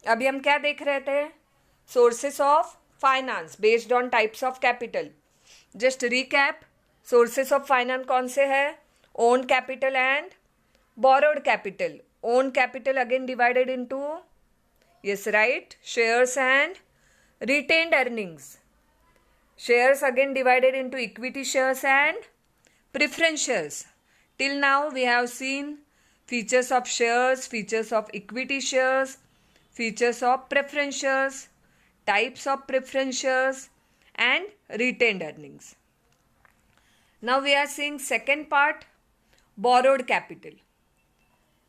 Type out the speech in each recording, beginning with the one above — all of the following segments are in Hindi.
अभी हम क्या देख रहे थे? Sources of finance based on types of capital. Just recap. Sources of finance कौन से है? Own capital and borrowed capital. Own capital again divided into, yes, right, shares and retained earnings. Shares again divided into equity shares and preference shares. Till now we have seen features of shares, features of equity shares, features of preference shares, types of preference shares and retained earnings. Now we are seeing second part, borrowed capital.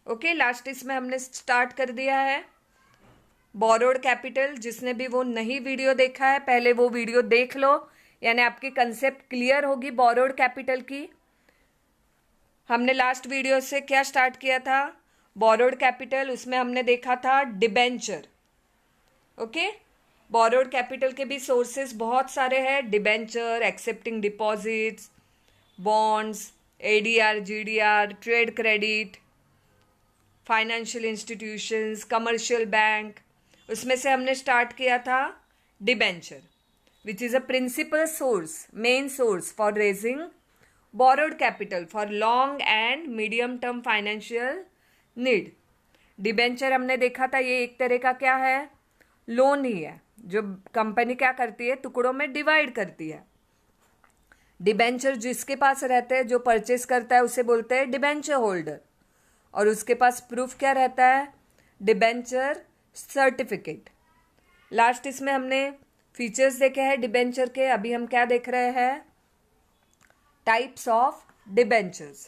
Okay, last इसमें हमने स्टार्ट कर दिया है बोरोड कैपिटल. जिसने भी वो नहीं वीडियो देखा है पहले वो वीडियो देख लो, यानी आपकी कंसेप्ट क्लियर होगी बोरोड कैपिटल की. हमने लास्ट वीडियो से क्या स्टार्ट किया था? Borrowed capital. उसमें हमने देखा था डिबेंचर. ओके, बोरोड कैपिटल के भी सोर्सेस बहुत सारे हैं. Debenture, accepting deposits, bonds, ADR, GDR, trade credit, financial institutions, commercial bank. उसमें से हमने स्टार्ट किया था debenture, which is a principal source, main source for raising borrowed capital for long and medium term financial need. Debenture हमने देखा था ये एक तरह का क्या है? लोन ही है, जो कंपनी क्या करती है, टुकड़ों में डिवाइड करती है. डिबेंचर जिसके पास रहते हैं, जो परचेस करता है, उसे बोलते हैं डिबेंचर होल्डर. और उसके पास प्रूफ क्या रहता है? Debenture certificate. लास्ट इसमें हमने फीचर्स देखे हैं डिबेंचर के. अभी हम क्या देख रहे हैं? Types of debentures.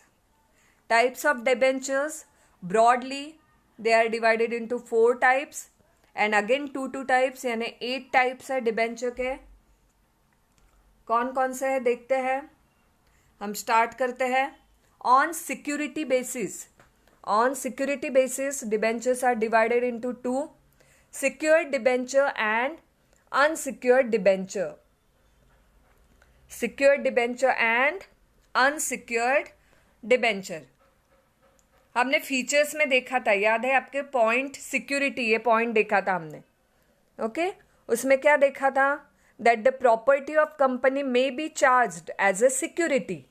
Types of debentures broadly they are divided into 4 types and again 2 types, यानी 8 टाइप्स है डिबेंचर के. कौन कौन से है देखते हैं. हम स्टार्ट करते हैं. On security basis. On security basis, debentures are divided into 2, secured debenture and unsecured debenture. Secured debenture and unsecured debenture. हमने फीचर्स में देखा था, याद है आपके? पॉइंट सिक्योरिटी, ये पॉइंट देखा था हमने. ओके, उसमें क्या देखा था? That the property of company may be charged as a security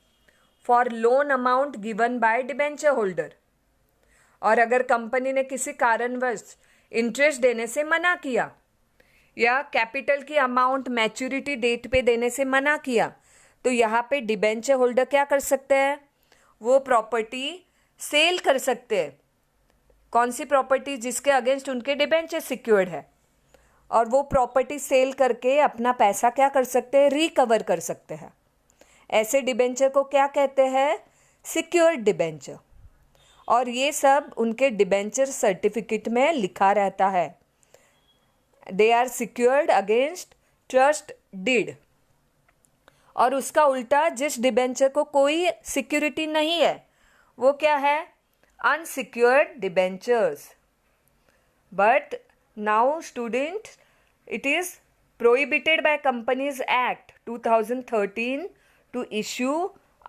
for loan amount given by debenture holder. और अगर कंपनी ने किसी कारणवश इंटरेस्ट देने से मना किया या कैपिटल की अमाउंट मैच्योरिटी डेट पे देने से मना किया, तो यहाँ पे डिबेंचर होल्डर क्या कर सकते हैं? वो प्रॉपर्टी सेल कर सकते हैं. कौन सी प्रॉपर्टी? जिसके अगेंस्ट उनके डिबेंचर सिक्योर्ड है. और वो प्रॉपर्टी सेल करके अपना पैसा क्या कर सकते हैं? रिकवर कर सकते हैं. ऐसे डिबेंचर को क्या कहते हैं? Secured debenture. और ये सब उनके डिबेंचर सर्टिफिकेट में लिखा रहता है. They are secured against trust deed. और उसका उल्टा, जिस डिबेंचर को कोई सिक्योरिटी नहीं है, वो क्या है? Unsecured debentures. But now student, it is prohibited by companies act 2013 to issue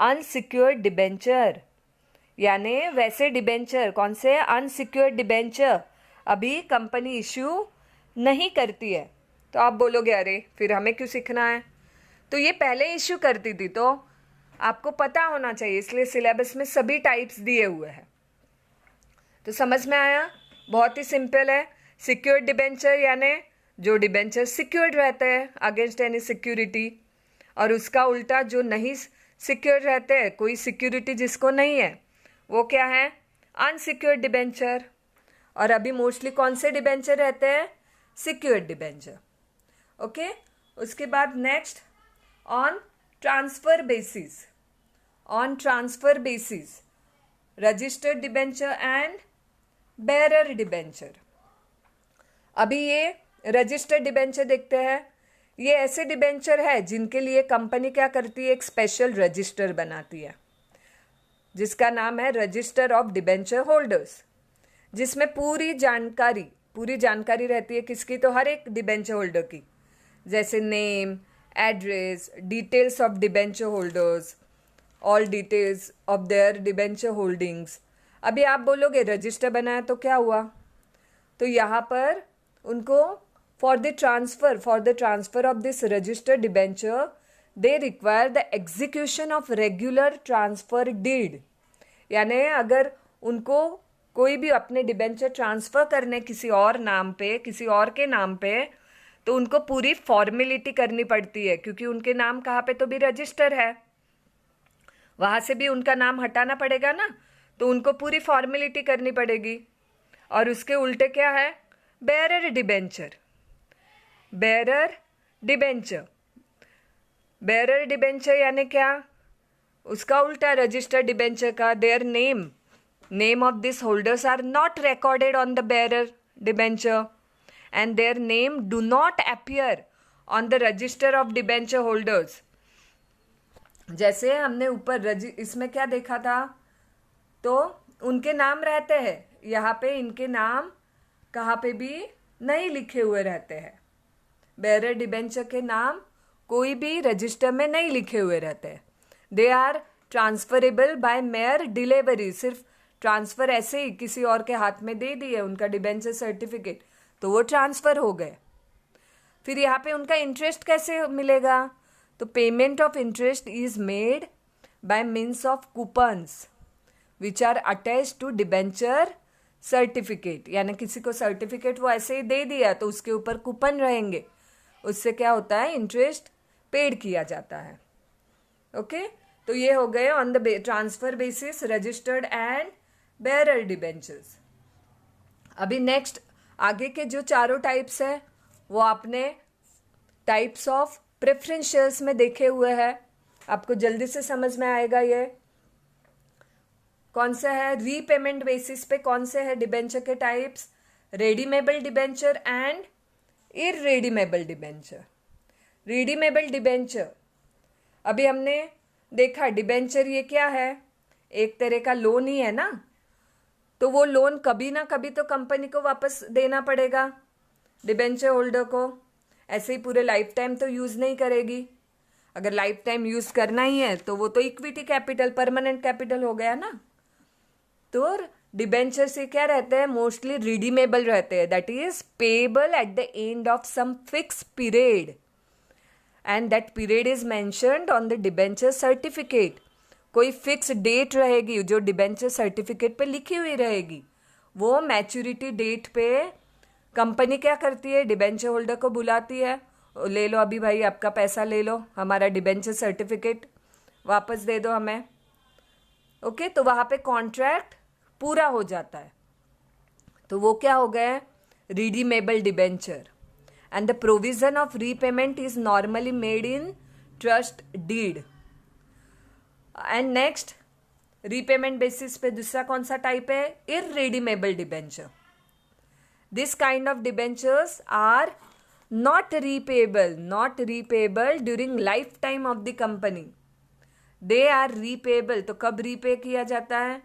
unsecured debenture. यानी वैसे डिबेंचर, कौन से? अनसिक्योर्ड डिबेंचर अभी कंपनी इश्यू नहीं करती है. तो आप बोलोगे अरे फिर हमें क्यों सीखना है? तो ये पहले इश्यू करती थी, तो आपको पता होना चाहिए, इसलिए सिलेबस में सभी टाइप्स दिए हुए हैं. तो समझ में आया? बहुत ही सिंपल है. सिक्योर्ड डिबेंचर यानी जो डिबेंचर सिक्योर्ड रहते हैं अगेंस्ट एनी सिक्योरिटी, और उसका उल्टा जो नहीं सिक्योर्ड रहते हैं, कोई सिक्योरिटी जिसको नहीं है, वो क्या है? Unsecured debenture. और अभी मोस्टली कौन से डिबेंचर रहते हैं? Secured debenture. ओके, उसके बाद next, on transfer basis. On transfer basis registered debenture and bearer debenture. अभी ये रजिस्टर्ड डिबेंचर देखते हैं. ये ऐसे डिबेंचर है जिनके लिए कंपनी क्या करती है? एक स्पेशल रजिस्टर बनाती है जिसका नाम है रजिस्टर ऑफ डिबेंचर होल्डर्स, जिसमें पूरी जानकारी रहती है. किसकी? तो हर एक डिबेंचर होल्डर की, जैसे name, address, details of debenture holders, all details of their debenture holdings. अभी आप बोलोगे रजिस्टर बनाया तो क्या हुआ? तो यहाँ पर उनको for the transfer of this registered debenture they require the execution of regular transfer deed. यानी अगर उनको कोई भी अपने डिबेंचर ट्रांसफर करने किसी और नाम पे, किसी और के नाम पे, तो उनको पूरी फॉर्मेलिटी करनी पड़ती है, क्योंकि उनके नाम कहाँ पे तो भी रजिस्टर है, वहाँ से भी उनका नाम हटाना पड़ेगा ना, तो उनको पूरी फॉर्मेलिटी करनी पड़ेगी. और उसके उल्टे क्या है? Bearer debenture. Bearer debenture, bearer debenture यानी क्या? उसका उल्टा रजिस्टर्ड डिबेंचर का. Their name of this holders are not recorded on the bearer debenture and their name do not appear on the register of debenture holders. जैसे हमने ऊपर इसमें क्या देखा था, तो उनके नाम रहते हैं, यहाँ पे इनके नाम कहाँ पे भी नहीं लिखे हुए रहते हैं. बेरर डिबेंचर के नाम कोई भी रजिस्टर में नहीं लिखे हुए रहते हैं. They are transferable by mere delivery. सिर्फ ट्रांसफर ऐसे ही किसी और के हाथ में दे दिए उनका डिबेंचर सर्टिफिकेट, तो वो ट्रांसफर हो गए. फिर यहाँ पे उनका इंटरेस्ट कैसे मिलेगा? तो payment of interest is made by means of coupons which are attach to debenture certificate. यानी किसी को सर्टिफिकेट वो ऐसे ही दे दिया तो उसके ऊपर कूपन रहेंगे, उससे क्या होता है? इंटरेस्ट पेड किया जाता है. ओके, तो ये हो गए on the transfer basis registered and bearer debentures. अभी नेक्स्ट आगे के जो चारों टाइप्स है वो आपने टाइप्स ऑफ प्रेफरेंस शेयर्स में देखे हुए हैं, आपको जल्दी से समझ में आएगा. ये कौन सा है? रीपेमेंट बेसिस पे कौन से है डिबेंचर के types? Redeemable debenture and irredeemable debenture. Redeemable debenture अभी हमने देखा, डिबेंचर ये क्या है? एक तरह का लोन ही है ना, तो वो लोन कभी ना कभी तो कंपनी को वापस देना पड़ेगा डिबेंचर होल्डर को. ऐसे ही पूरे लाइफ टाइम तो यूज़ नहीं करेगी. अगर लाइफ टाइम यूज़ करना ही है तो वो तो इक्विटी कैपिटल, परमानेंट कैपिटल हो गया ना. तो डिबेंचर से क्या रहते हैं? मोस्टली रिडीमेबल रहते हैं, that is payable at the end of some fix period and that period is mentioned on the debenture certificate. कोई फिक्स डेट रहेगी जो डिबेंचर सर्टिफिकेट पे लिखी हुई रहेगी. वो मैच्योरिटी डेट पे कंपनी क्या करती है? डिबेंचर होल्डर को बुलाती है, ले लो अभी भाई आपका पैसा ले लो, हमारा डिबेंचर सर्टिफिकेट वापस दे दो हमें. ओके, तो वहाँ पे कॉन्ट्रैक्ट पूरा हो जाता है, तो वो क्या हो गए? Redeemable debenture. And the provision of repayment is normally made in trust deed. And next repayment basis पे दूसरा कौन सा टाइप है? Irredeemable debenture. This kind of debentures are not repayable during life time of the company. They are repayable. तो कब रीपे किया जाता है?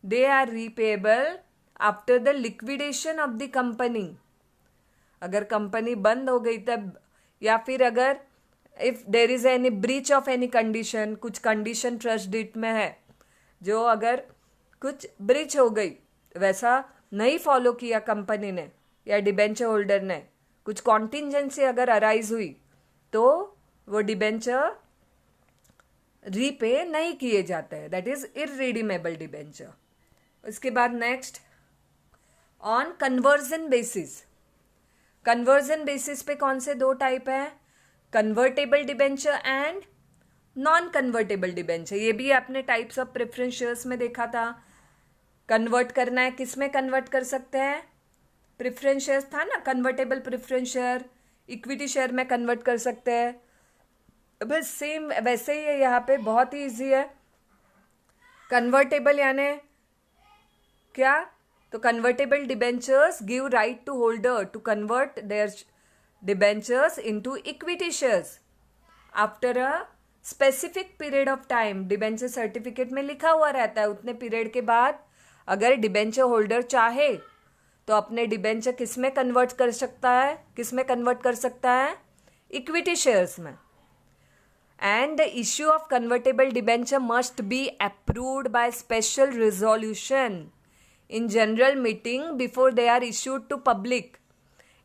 They are repayable after the liquidation of the company. अगर कंपनी बंद हो गई तब, या फिर अगर if there is any breach of any condition, कुछ कंडीशन ट्रस्ट डीड में है जो अगर कुछ ब्रीच हो गई, वैसा नहीं फॉलो किया कंपनी ने या डिबेंचर होल्डर ने, कुछ कॉन्टिजेंसी अगर अराइज हुई, तो वो डिबेंचर रीपे नहीं किए जाते हैं. That is irredeemable debenture. उसके बाद next on conversion basis. Conversion basis पे कौन से दो टाइप है? Convertible debenture and non convertible debenture. ये भी आपने टाइप्स ऑफ प्रेफरेंस शेयर्स में देखा था. कन्वर्ट करना है, किस में कन्वर्ट कर सकते हैं? प्रेफरेंस शेयर्स था ना, convertible preference share, equity share में कन्वर्ट कर सकते हैं. बस सेम वैसे ही है यहाँ पे, बहुत ही ईजी है. कन्वर्टेबल यानी क्या? तो convertible debentures give right to holder to convert their debentures into equity shares after a specific period of time. Debenture certificate में लिखा हुआ रहता है उतने पीरियड के बाद अगर डिबेंचर होल्डर चाहे तो अपने डिबेंचर किस में कन्वर्ट कर सकता है? किस में कन्वर्ट कर सकता है? इक्विटी शेयर्स में. And the issue of convertible debenture must be approved by special resolution in general meeting before they are issued to public.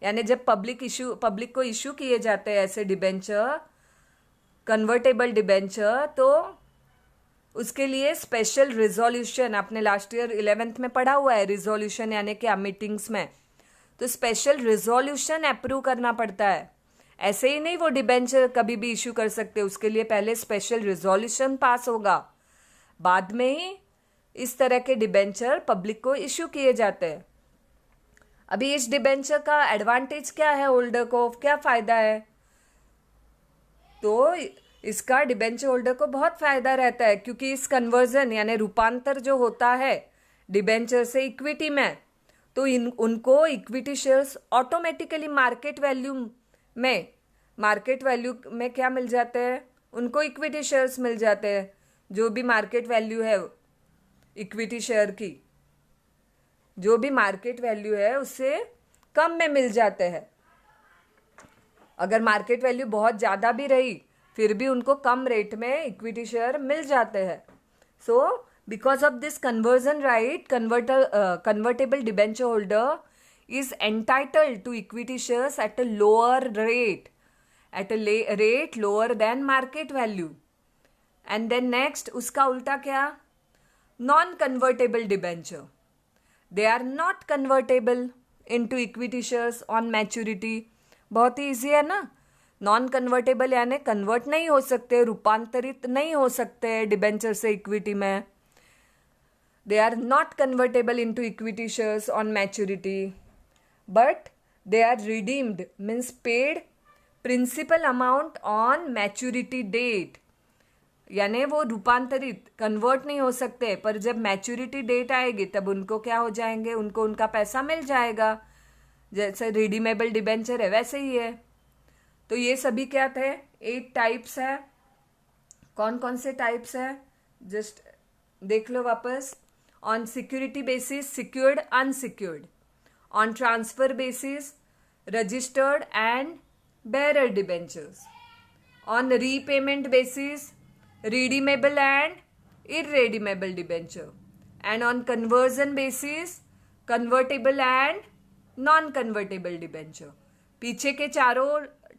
यानी जब पब्लिक को इशू किए जाते हैं ऐसे डिबेंचर, कन्वर्टेबल डिबेंचर, तो उसके लिए स्पेशल रिजोल्यूशन, आपने लास्ट ईयर 11th में पढ़ा हुआ है रिजोल्यूशन यानी क्या, मीटिंग्स में, तो स्पेशल रिजोल्यूशन अप्रूव करना पड़ता है। ऐसे ही नहीं वो डिबेंचर कभी भी इशू कर सकते, उसके लिए पहले स्पेशल रिजोल्यूशन पास होगा, बाद में ही इस तरह के डिबेंचर पब्लिक को इशू किए जाते हैं। अभी इस डिबेंचर का एडवांटेज क्या है, होल्डर को क्या फायदा है? तो इसका डिबेंचर होल्डर को बहुत फायदा रहता है, क्योंकि इस कन्वर्जन यानी रूपांतर जो होता है डिबेंचर से इक्विटी में, तो उनको equity shares automatically market value में क्या मिल जाते हैं, उनको इक्विटी शेयर्स मिल जाते हैं। जो भी मार्केट वैल्यू है इक्विटी शेयर की, जो भी मार्केट वैल्यू है उससे कम में मिल जाते हैं। अगर मार्केट वैल्यू बहुत ज़्यादा भी रही फिर भी उनको कम रेट में इक्विटी शेयर मिल जाते हैं। So because of this conversion right, convertible debenture holder is entitled to equity shares at a lower rate, rate lower than market value. And then next उसका उल्टा क्या, non convertible debenture, they are not convertible into equity shares on maturity. बहुत ही ईजी है ना, नॉन कन्वर्टेबल यानी कन्वर्ट नहीं हो सकते, रूपांतरित नहीं हो सकते डिबेंचर से इक्विटी में। They are not convertible into equity shares on maturity, but they are redeemed, means paid principal amount on maturity date। यानी वो रूपांतरित कन्वर्ट नहीं हो सकते, पर जब मैच्योरिटी डेट आएगी तब उनको क्या हो जाएंगे, उनको उनका पैसा मिल जाएगा। जैसे रिडीमेबल डिबेंचर है वैसे ही है। तो ये सभी क्या थे, 8 टाइप्स है। कौन कौन से टाइप्स है जस्ट देख लो वापस। On security basis, secured, unsecured. On transfer basis, registered and bearer debentures. On repayment basis, redeemable and irredeemable debenture. And on conversion basis, convertible and non-convertible debenture. पीछे के चारों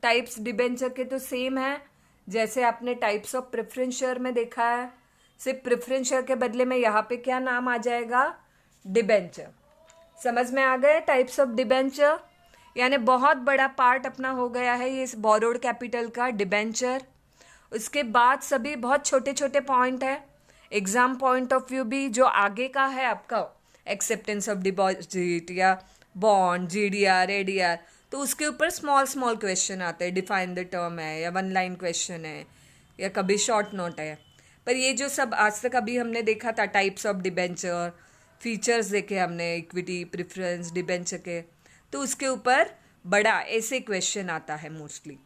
टाइप्स डिबेंचर के तो सेम है जैसे आपने टाइप्स ऑफ प्रेफरेंस शेयर में देखा है, सिर्फ प्रेफरेंस शेयर के बदले में यहाँ पे क्या नाम आ जाएगा, डिबेंचर। समझ में आ गए टाइप्स ऑफ डिबेंचर। यानी बहुत बड़ा पार्ट अपना हो गया है ये बोरोड कैपिटल का, डिबेंचर। उसके बाद सभी बहुत छोटे छोटे पॉइंट है, एग्जाम पॉइंट ऑफ व्यू भी जो आगे का है आपका, एक्सेप्टेंस ऑफ डिपॉजिट या बॉन्ड, जीडीआर, एडीआर, तो उसके ऊपर स्मॉल स्मॉल क्वेश्चन आते हैं, डिफाइन द टर्म है या 1 लाइन क्वेश्चन है या कभी शॉर्ट नोट है। पर ये जो सब आज तक अभी हमने देखा था टाइप्स ऑफ डिबेंचर, फीचर्स देखे हमने इक्विटी, प्रेफरेंस, डिबेंचर के, तो उसके ऊपर बड़ा ऐसे क्वेश्चन आता है मोस्टली।